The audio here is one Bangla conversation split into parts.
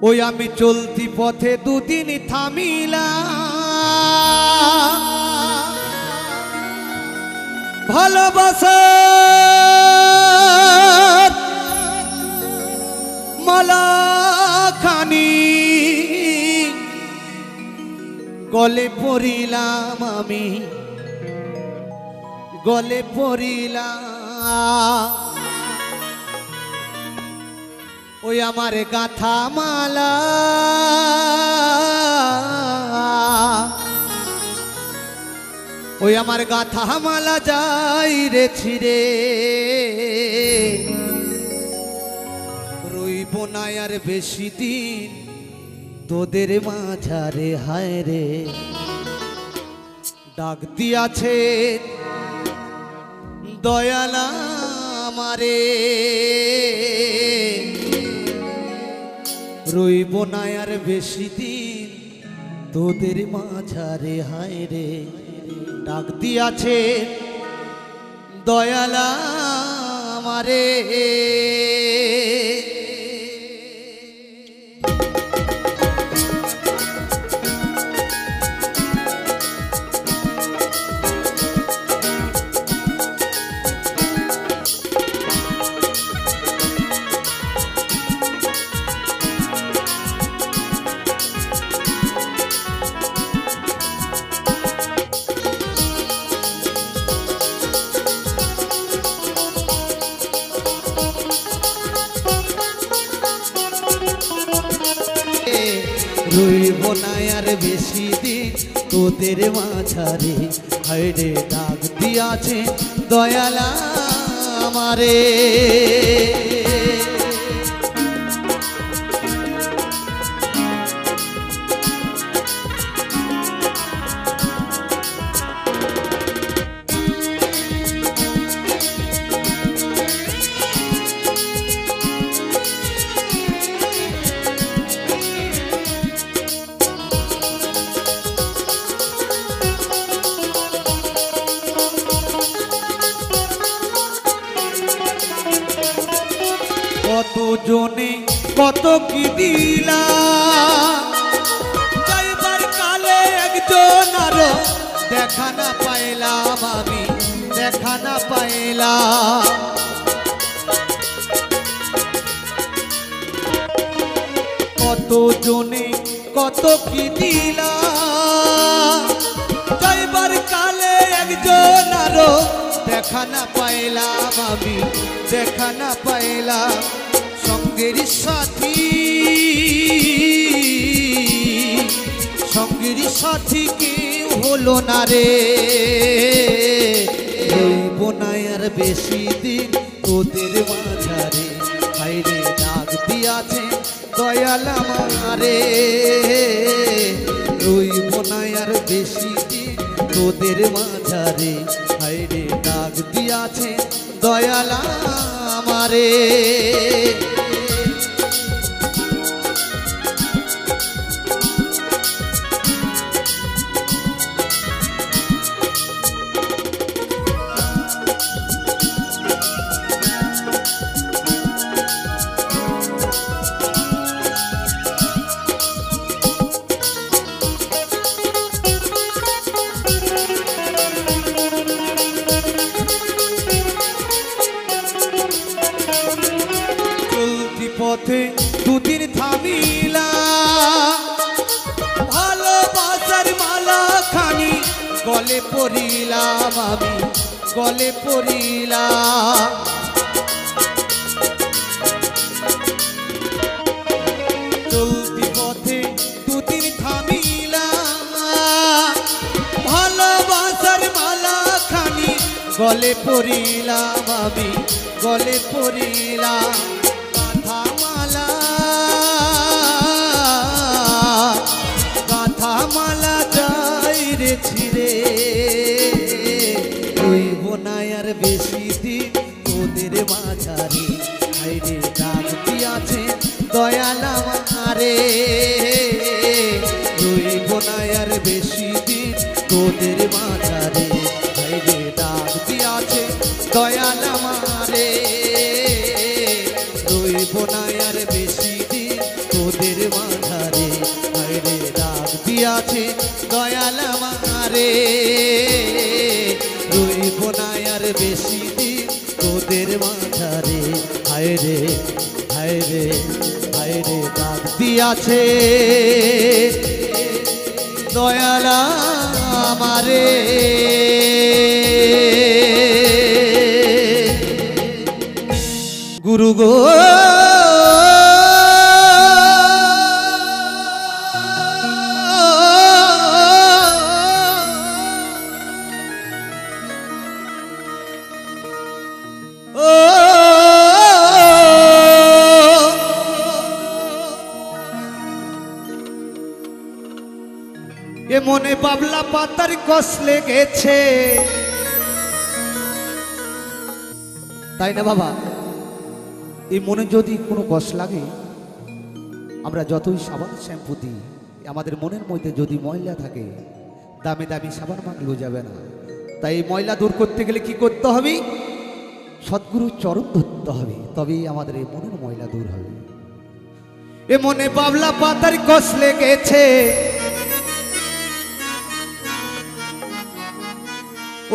ওই আমি চলতি পথে দুদিন থামিলাম, ভালোবাসার মালাখানি গলে পড়িলাম, আমি গলে পড়িলাম। ওই আমার গাথা মালা ওই আমার গাথা মালা যাই রে ছিড়ে, রইব না আর বেশি দিন তোদের মাঝারে। হায় রে ডাক দিয়াছে দয়ালা আমারে, রইব না আর বেশি দিন তোদের মাঝারে। হায় রে ডাক দিয়াছে দয়ালা আমারে। রইব না আর বেশি দিন তোদের মাঝারে। হায় রে ডাক দিয়াছে দয়ালা আমারে। কত জনে কত কি দিলা, যাইবার কালে একজন আরো দেখা না পাইলাম, আমি দেখা না পাইলাম। কত জনে কত কি দিলা, যাইবার কালে একজন আরো দেখা না পাইলাম, আমি দেখা না পাইলাম। সঙ্গের সাথী সঙ্গের সাথী কেউ হলো না রে, রইব না আর বেশি দিন তোদের মাঝারে। হায় রে ডাক দিয়াছে দয়াল আমারে, রইব না আর বেশি দিন তোদের মাঝারে। হায় রে ডাক দিয়াছে দয়াল আমারে। পথে দুদিন থামিলাম, ভালোবাসার মালা খানি গলে পড়িলাম, আমি গলে পড়িলাম। চলতি পথে দুদিন থামিলাম, ভালোবাসার মালা খানি গলে পড়িলাম, আমি গলে পড়িলাম। গাথা মালা যাই রে ছিড়ে, রইব না আর বেশি দিন তোদের মাঝারে। হায় রে ডাক দিয়াছে দয়াল আমারে, রইব না আর বেশি দিন তোদের মাঝারে। হায় রে ডাক দিয়াছে দয়াল আমারে, মাঝারে, হায়রে ডাক দিয়াছে দয়াল আমারে। রইব না আর বেশি দিন তোদের মাঝারে, হায়রে হায়রে হায়রে ডাক দিয়াছে দয়াল আমারে। গুরু গো এ মনে বাবলা পাতার কষ লেগেছে, তাই না বাবা? এই মনে যদি কোনো কষ লাগে, আমরা যতই সাবান শ্যাম্পু দিই, আমাদের মনের মধ্যে যদি ময়লা থাকে, দামি দামি সাবান মাখলেও যাবে না। তাই এই ময়লা দূর করতে গেলে কি করতে হবে? সদ্গুরুর চরণ ধরতে হবে, তবেই আমাদের এই মনের ময়লা দূর হবে। এ মনে বাবলা পাতার কষ লেগেছে,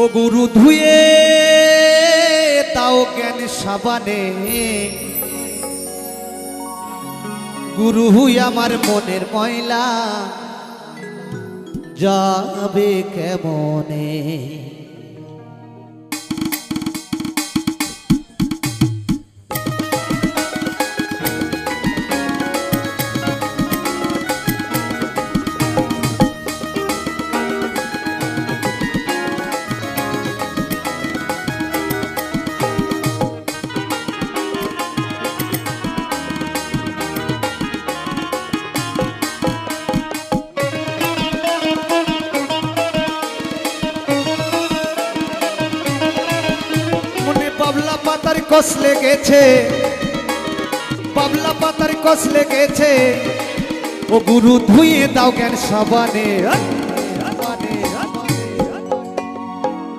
ও গুরু ধুয়ে তাও জ্ঞান সাবানে। গুরু আমার মনের ময়লা যাবে কেমনে? পাতার কষ লেগেছে, বাবলা পাতার কষ লেগেছে, ও গুরু ধুয়ে দাও জ্ঞান সাবানে।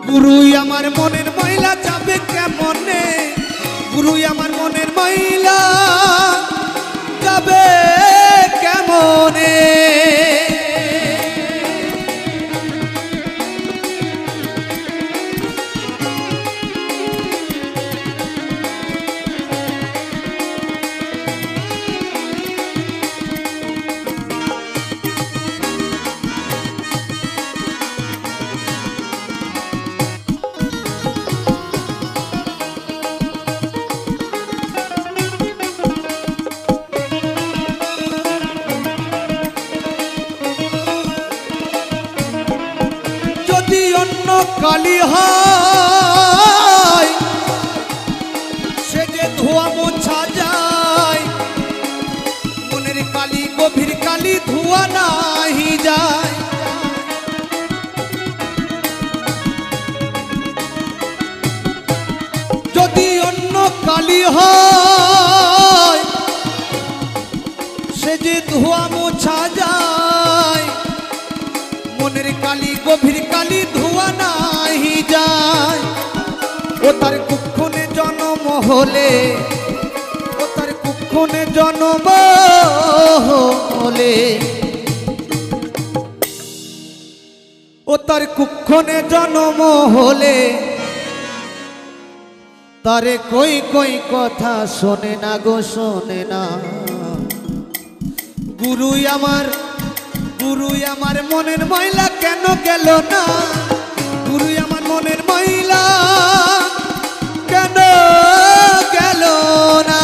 গুরু আমার মনের ময়লা যাবে কেমনে? গুরু আমার মনের ময়লা যাবে কেমনে? কালি হয় সে যে ধোয়া মোছা যায়, মনের কালি গভীর কালি ধোয়া নাহি যায়। যদি অন্য কালি হয় সে যে ধোয়া মোছা যায়, মনের কালি গভীর কালি ধোয়া নাহি যায়। ও তার কুক্ষণে জন্ম হলে, ও তার কুক্ষণে জন্ম হলে, ও তার কুক্ষণে জন্ম হলে, তারে কই কই কথা শোনে না গো শোনে না। গুরুই আমার মনের ময়লা কেন গেল না? গুরু আমার মনের ময়লা কেন গেল না?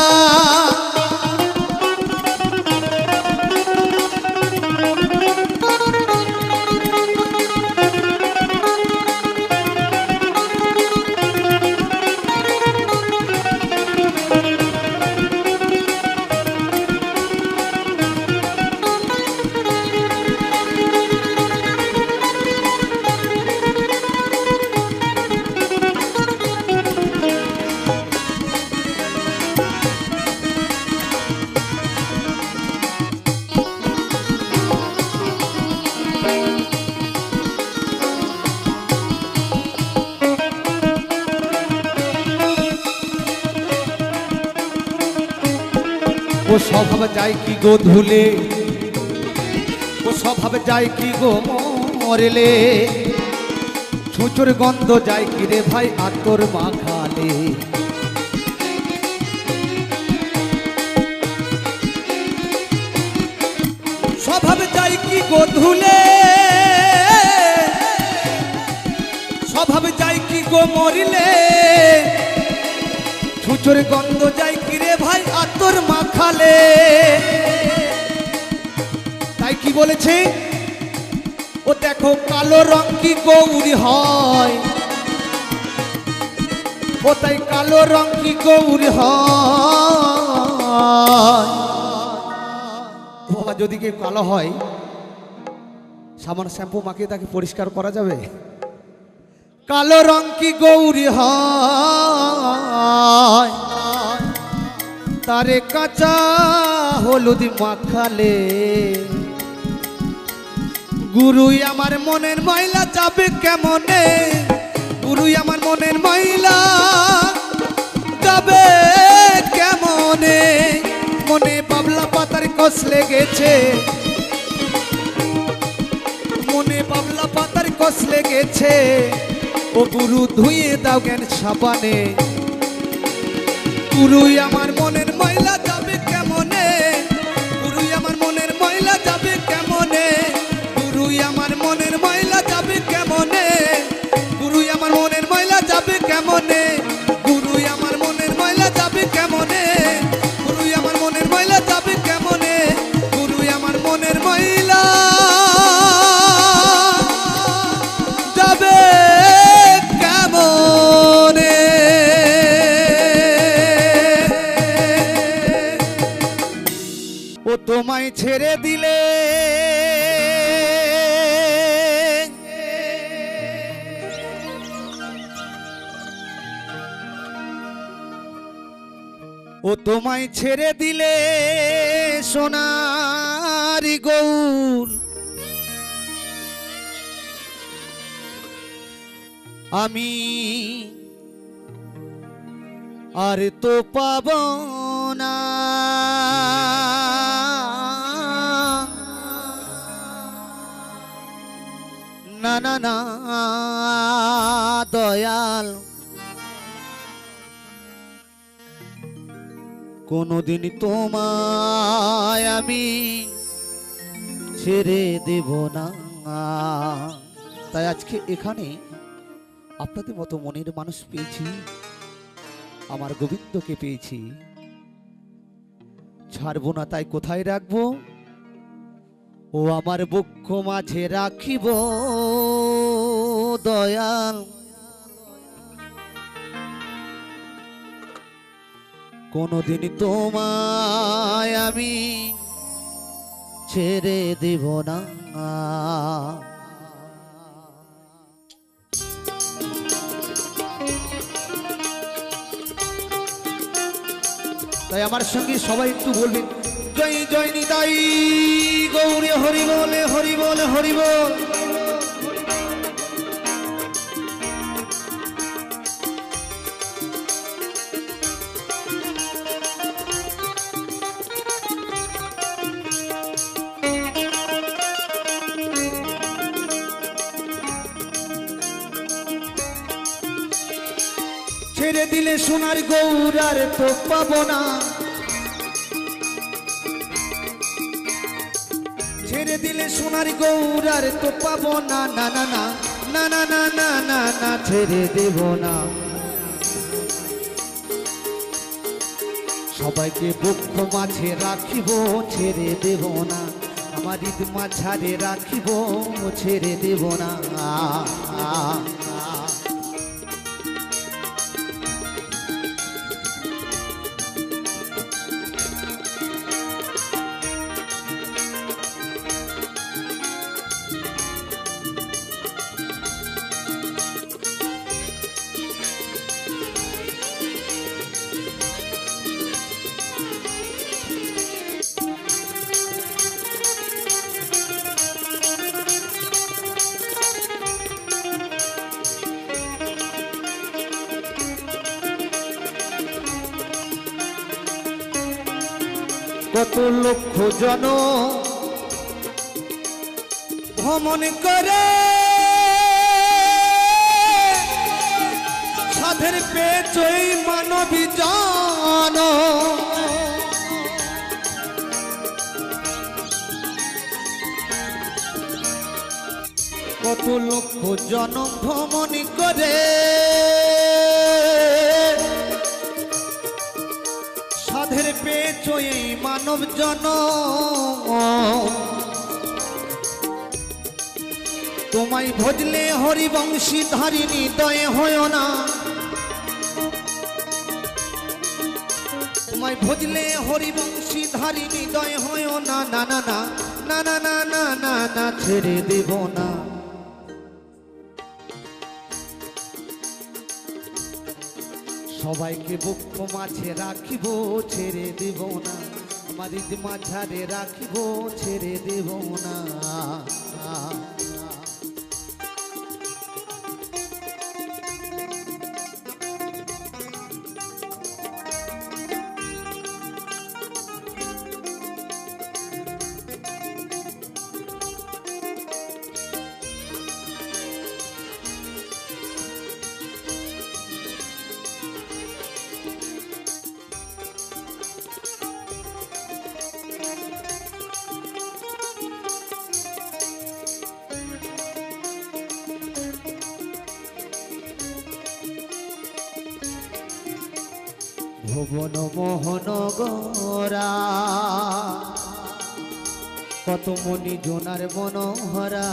ও স্বভাব যায় কি গো ধুলে, ও স্বভাব যায় কি গো মরলে, ছুঁচোর গন্ধ যায় কি রে ভাই আতর মাখালে। স্বভাব যায় কি গো ধুলে, স্বভাব যায় কি গো মরিলে, ছুঁচোর গন্ধ যায় কি রে ভাই আতর মাখালে। তাই কি বলেছে, ও দেখো কালো রং কি গৌরী হয়, ও তাই কালো রং কি গৌরী হয়। বাবা যদি কেউ কালো হয় সামান্য শ্যাম্পু মাখিয়ে তাকে পরিষ্কার করা যাবে? কালো রং কি গৌরী হয়, তারে কাঁচা হলুদ মাখালে। গুরুই আমার মনের ময়লা যাবে কেমনে, গুরুই আমার মনের ময়লা যাবে কেমনে। মনে বাবলা পাতার কষ লেগেছে, মনে বাবলা পাতার কষ লেগেছে, ও গুরু ধুয়ে দাও জ্ঞান সাবানে। গুরুই আমার মনের ময়লা যাবে কেমনে, গুরুই আমার মনের ময়লা যাবে কেমনে, গুরুই আমার মনের ময়লা যাবে কেমনে, গুরুই আমার মনের ময়লা যাবে কেমনে, গুরুই আমার মনের ময়লা যাবে কেমনে, গুরুই আমার মনের ময়লা যাবে কেমনে, গুরুই আমার মনের ময়লা যাবে কেমনে। ও তোমায় ছেড়ে দিলে ও তোমায় ছেড়ে দিলে সোনারি গৌর, আমি আর তো পাব না। না না না দয়াল, কোনদিন তোমায় আমি ছেড়ে দেব না। তাই আজকে এখানে আপনাদের মতো মনের মানুষ পেয়েছি, আমার গোবিন্দকে পেয়েছি, ছাড়বো না। তাই কোথায় রাখবো, ও আমার বক্ষ মাঝে রাখিব দয়াল। কোনদিন তোমায় আমি ছেড়ে দেব না। তাই আমার সঙ্গে সবাই একটু বলবেন, জয় জয় নিতাই গৌরী হরি বলে হরি বলে হরি বল। ছেড়ে দিলে সোনার গৌর আর তো পাবো না, ছেড়ে দিলে সোনার গৌর আর তো পাবো না। না না না না না না না না না ছেড়ে দেব না। সবাইকে বক্ষ মাঝে রাখিব, ছেড়ে দেব না। আমার ঈদ মাঝারে রাখিব, ছেড়ে দেব না। কত লক্ষ জন ভ্রমণ করে সাধের পেছই মানবী জন কত লক্ষ জন ভ্রমণ করে সাধের পেছই মানব জন তোমায় ভজলে হরিবংশী ধারিণী দয়ে হয় না তোমায় ভজলে হরিবংশী ধারিণী দয়ে হয় না না না না না না না না না না ছেড়ে দেব না সবাইকে বক্ষ মাঝে রাখিব ছেড়ে দেব না আমার ঈদ মাঝারে রাখিব ছেড়ে দেব না ভুবন মোহন গোরা কত মনি জোনার মনোহরা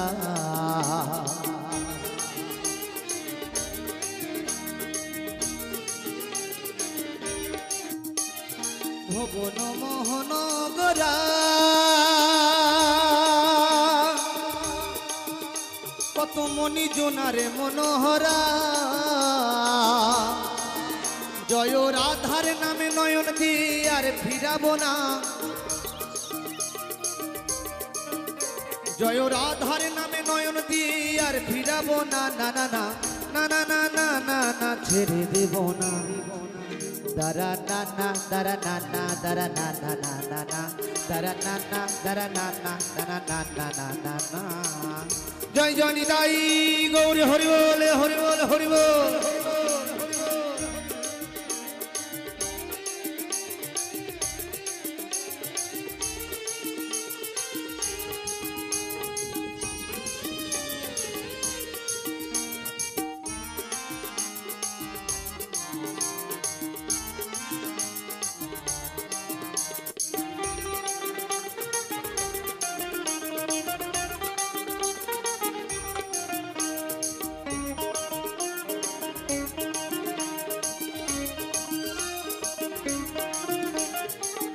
ভুবন মোহন গোরা কত মনি জোনার মনোহরা জয় রাধার নামে নয়ন দিয়ে আর ফিরাবো না জয় রাধার নামে নয়ন দিয়ে আর ফিরাবো না না না না না না না না না না ছেড়ে দেব না দারা না না দারা না না দারা না না না না না দারা না না দারা না না না না না না না না জয় জয় নিতাই গৌরী হরি বল হরি বল হরি বল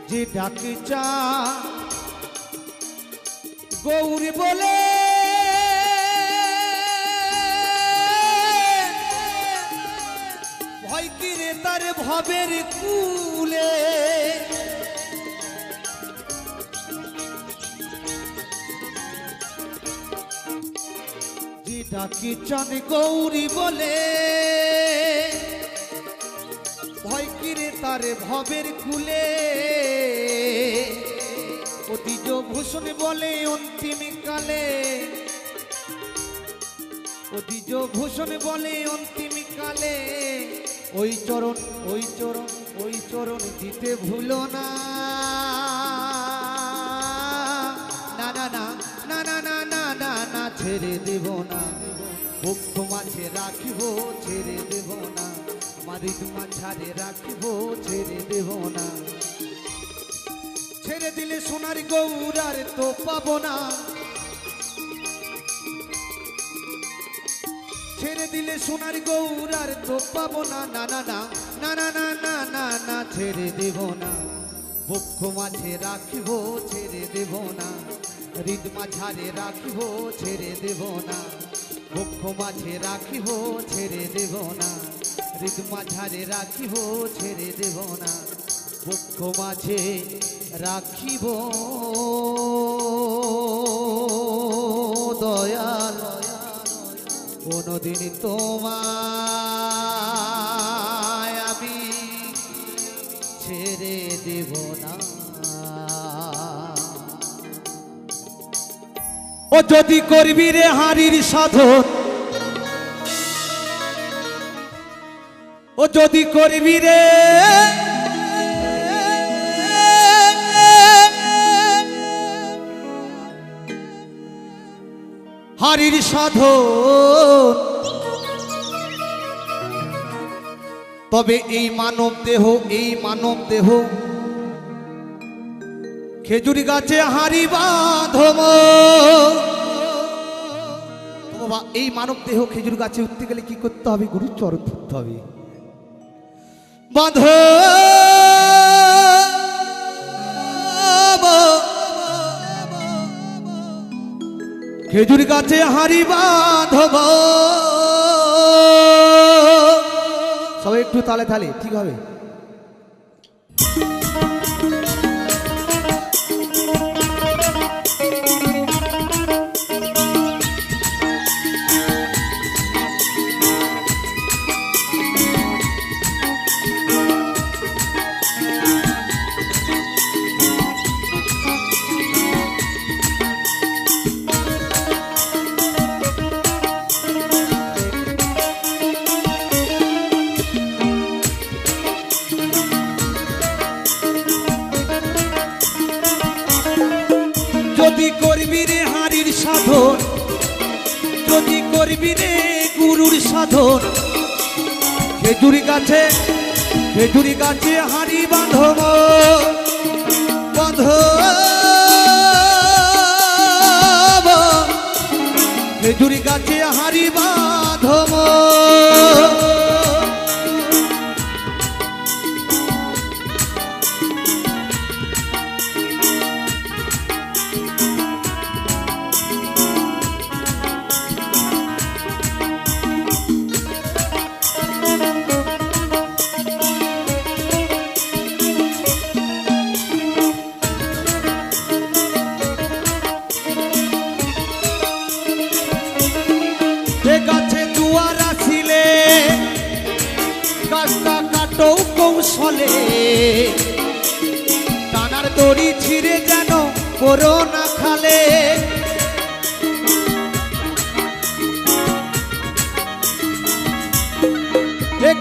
যে ডাকে চা গৌরী বলে ভয় কিরে তার ভবের কুলে যে ডাকে চান গৌরী বলে ভয় কিরে তার ভবের কুলে অতিজ ভূষণ বলে অন্তিম কালে অতিজ ভূষণ বলে অন্তিম কালে ওই চরণ ওই চরণ ওই চরণ দিতে ভুলো না না না না না না না না না না ছেড়ে দেব না বক্ষ মাঝে রাখিব ছেড়ে দেব না মারিদ মাঝারে রাখিব ছেড়ে দেব না ছেড়ে দিলে সোনার গৌরার তো পাবো না ছেড়ে দিলে সোনার গৌরার তো পাবো না না না না না না না না না না ছেড়ে দেব না বক্ষ মাঝে রাখিব ছেড়ে দেব না হৃদ মাঝারে রাখিব ছেড়ে দেব না বক্ষ মাঝে রাখিব ছেড়ে দেব না হৃদ মাঝারে রাখিব ছেড়ে দেব না বক্ষ মাঝে রাখিব দয়াল কোনদিন তোমায় আমি ছেড়ে দেব না। ও যদি করবি রে হারির সাধন, ও যদি করবি রে হারির সাধন, তবে এই মানব দেহ খেজুরি গাছে হারি বাঁধব। বাবা এই মানব দেহ খেজুর গাছে উঠতে গেলে কি করতে হবে? গুরুর চরণ ধরতে হবে। বাঁধ খেজুর গাছে হারি বাঁধব। সবাই একটু তালে তালে, ঠিক হবে? যদি করবি রে হারির সাধন, যদি করবি রে গুরুর সাধন, খেজুরি গাছে হারি বাঁধব। খেজুরি গাছে হারি বাঁধব। গাছে জুয়ার আসিলে গাছটা কাটো কৌশলে, টানার দড়ি ছিঁড়ে যেন করো না খালে।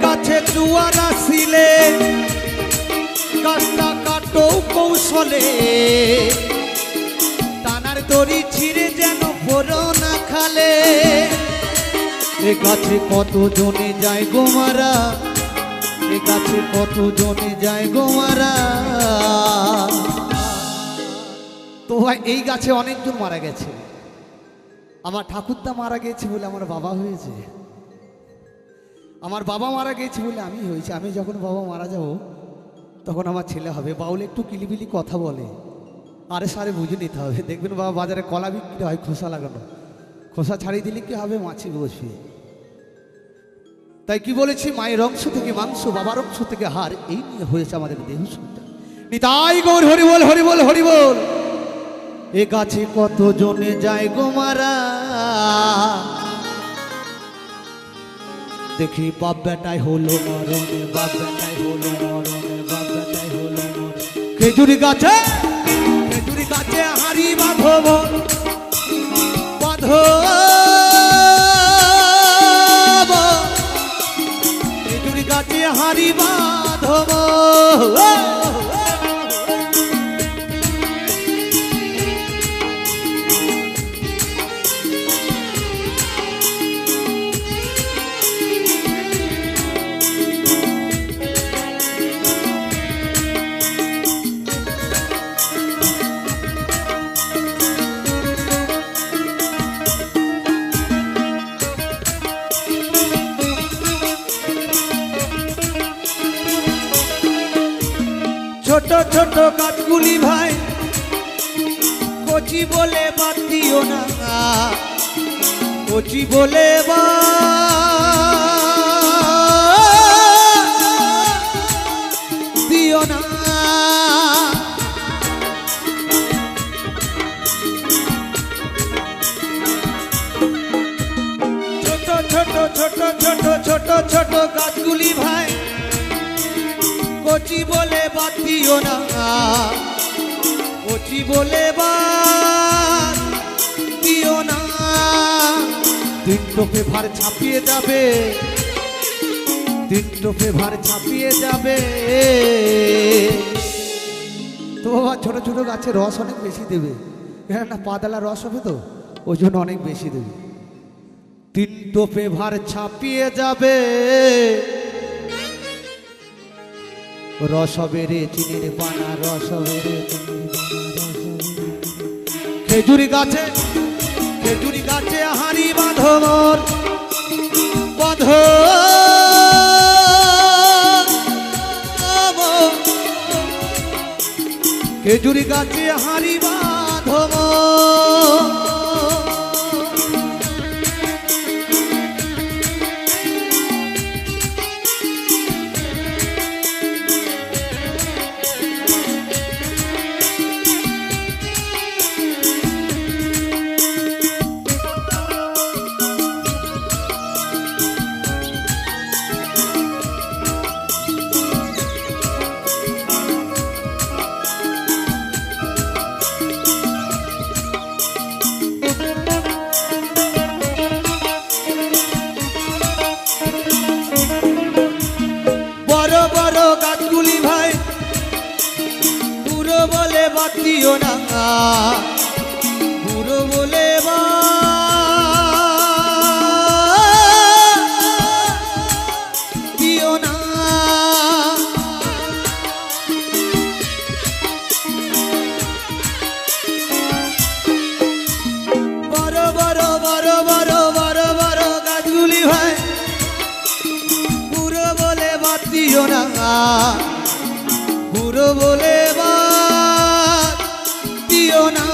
গাছে জুয়ার আসিলে গাছটা কাটো কৌশলে, টানার দড়ি ছিঁড়ে যেন করো না খালে। এ গাছে কত জনে যায় গো মারা, এ গাছে কত জনে যায় গো মারা। তো ভাই এই গাছে অনেকজন মারা গেছে। আমার ঠাকুরদা মারা গেছে বলে আমার বাবা হয়েছে, আমার বাবা মারা গেছে বলে আমি হয়েছে। আমি যখন বাবা মারা যাব তখন আমার ছেলে হবে। বাউল একটু কিলিবিলি কথা বলে, আরে সারে বুঝে নিতে হবে। দেখবেন বাবা বাজারে কলা বিক্রি হয় খোসা লাগানো, খোসা ছাড়িয়ে দিলে কি হবে? মাছি বসবে। তাই কি বলেছি? মায়ের অংশ থেকে মাংস, বাবার অংশ থেকে হার, এই নিয়ে হয়েছে আমাদের দেহ সূত্র। নিতাই গৌর হরি বল, হরি বল, হরি বল। এ গাছে কত জনে যায় গো মারা, দেখি বাপ বেটাই হলো মরণে, বাপ বেটাই হলো মরণে, বাপ বেটাই হলো মরণে। খেজুরি গাছে হারি বাঁধব, খেজুরি গাছে হারি বাঁধব। ছোট ছোট গাছগুলি ভাই কচি বলে বাদ দিও না, কচি বলে দিও না। ছোট ছোট ছোট ছোট ছোট ছোট গাছগুলি ভাই কচি বলে বাদ দিও না, কচি বলে বাদ দিও তিন টোপে ভার ছাপিয়ে যাবে, তিন টোপে ভার ছাপিয়ে যাবে। তো বাবা ছোট ছোট গাছে রস অনেক বেশি দেবে, হ্যাঁ না পাতলা রস হবে তো ওই জন্য অনেক বেশি দেবে। তিন টোপে ভার ছাপিয়ে যাবে, রস হবে রে চিনির পানা, রস হবে রে খেজুরি গাছে, খেজুরি গাছে হাড়ি বাঁধো মোর, বাঁধো খেজুরি গাছে হাড়ি বাঁধো মোর। বলে বাতিও না, বুড়ো বলে বাতিও না। বড় বড় বড় বড় বড় বড় গাছগুলি ভাই, বুড়ো বলে বাতিও না, বুড়ো বলে বাতিও না।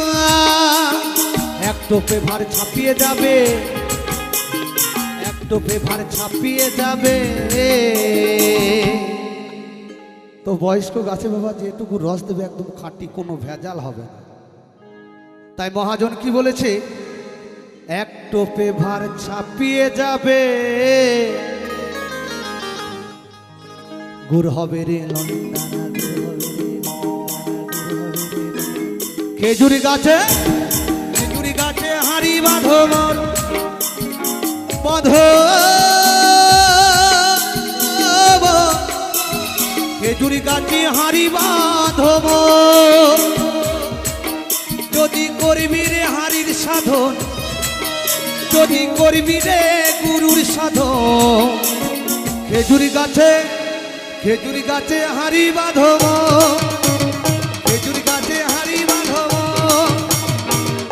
এক টোপে ভার ছাপিয়ে যাবে, এক টোপে ভার ছাপিয়ে যাবে। তো বয়স্ক গাছে বাবা যেটুকু রস দেবে একদম খাঁটি, কোনো ভেজাল হবে না। তাই মহাজন কি বলেছে, এক টোপে ভার ছাপিয়ে যাবে, গুড় হবে রে লন্ডানা, খেজুরি গাছে, খেজুরি গাছে হাড়ি বাঁধো মোর, বাঁধো খেজুরি গাছে হাড়ি বাঁধো মোর। যদি করবি রে হাড়ির সাধন, যদি করবি রে গুরুর সাধন, খেজুরি গাছে, খেজুরি গাছে হাড়ি বাঁধো মোর, খেজুরি গাছে হাড়ি বাঁধো মোর,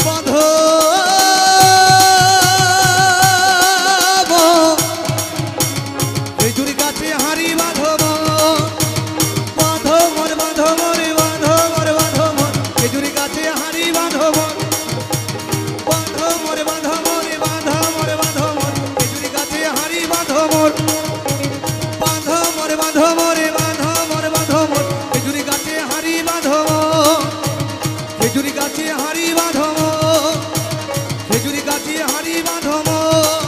বাঁধো খেজুরি গাছে হাড়ি বাঁধো মোর, বাঁধো মোর, বাঁধো মোর, বাঁধো মোর, বাঁধো মোর খেজুরি গাছে হাড়ি বাঁধো মোর, বাঁধো মোর, বাঁধো মোর, বাঁধো মোর, বাঁধো মোর খেজুরি গাছে হাড়ি বাঁধো মোর, বাঁধো মোর, বাঁধো মোর, বাঁধো মোর, বাঁধো মোর খেজুরি গাছে হাড়ি বাঁধো মোর, খেজুরি গাছে হাড়ি বাঁধো মোর, খেজুরি গাছে হাড়ি বাঁধো মোর,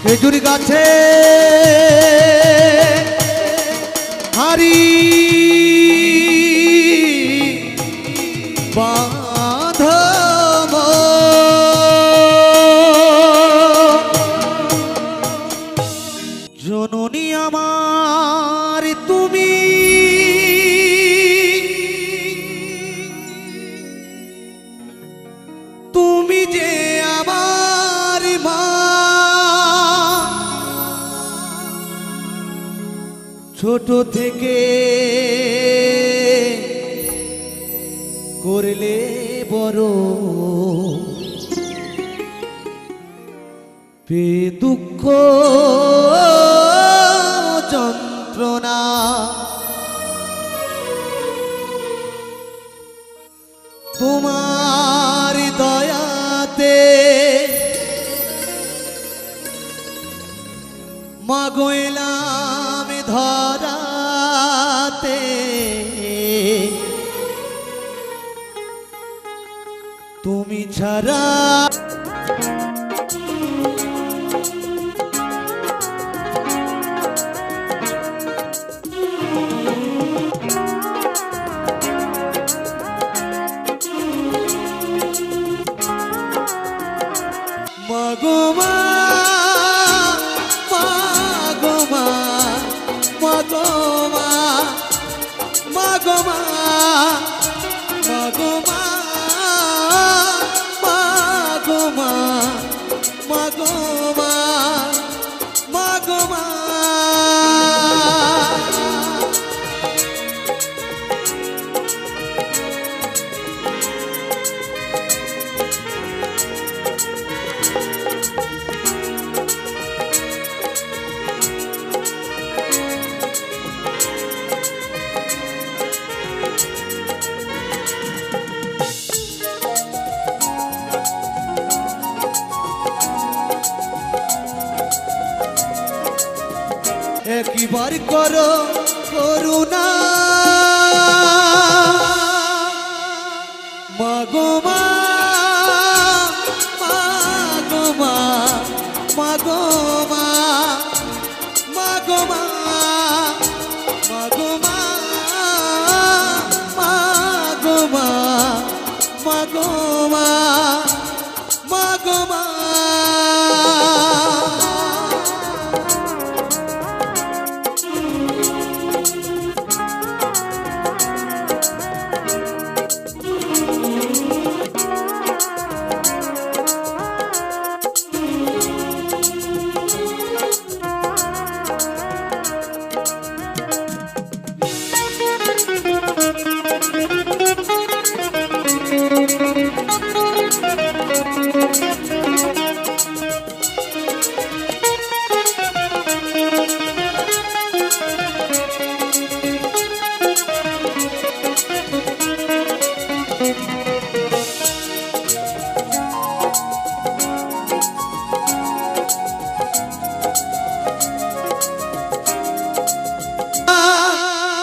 খেজুরি গাছে হাড়ি বাঁধো মোর। জননী আমার তুমি, তুমি যে আমার মা, ছোট থেকে করলে বড়, পে দুঃখ যন্ত্রণা, তোমার দয়াতে মাগো এলাম ধরাতে, তুমি ছাড়া মাগো মা। গো মা, মা গো মা, মা গো মা, মা গো মা, মা গো মা। একবার করো করুণা মা গো মা, মা গো মা, মা গো মা, মা গো মা, মা গো মা, মা গো মা, মা গো মা, মা গো মা।